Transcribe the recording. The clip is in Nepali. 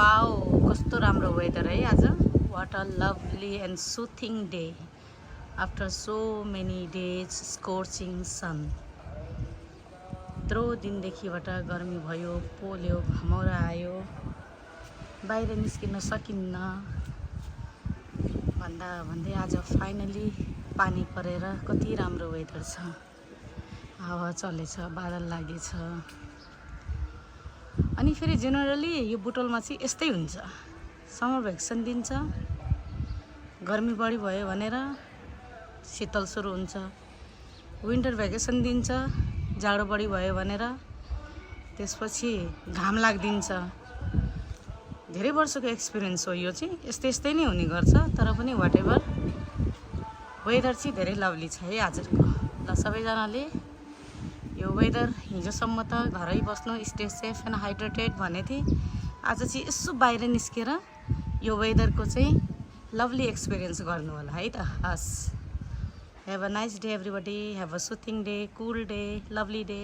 वाओ कस्तो राम्रो वेदर है आज what a lovely and soothing day after so many days scorching sun यत्रो दिनदेखिबाट गर्मी भयो पोल्यो घमौरा आयो बाहिर निस्किन सकिन्न भन्दा भन्दै आज फाइनली पानी परेर कति राम्रो वेदर छ हावा चलेछ बादल लागेछ अनि फेरि जेनरली यो बुटोलमा चाहिँ यस्तै हुन्छ समर भ्याकेसन दिन्छ गर्मी बढी भयो भनेर शीतल सुरु हुन्छ विन्टर भ्याकेसन दिन्छ जाडो बढी भयो भनेर त्यसपछि घाम लाग्दिन्छ धेरै वर्षको एक्सपिरियन्स हो यो चाहिँ यस्तै नै हुने गर्छ तर पनि व्हाटएभर वेदर चाहिँ धेरै लभली छ है आजको ल सबैजनाले यो वेदर हिजोसम्म त घरै बस्नु स्टे सेफ एन्ड हाइड्रेटेड भने थिएँ आज चाहिँ यसो बाहिर निस्केर यो वेदरको चाहिँ लभली एक्सपिरियन्स गर्नु होला है त हस् have a nice day everybody have a soothing day cool day lovely day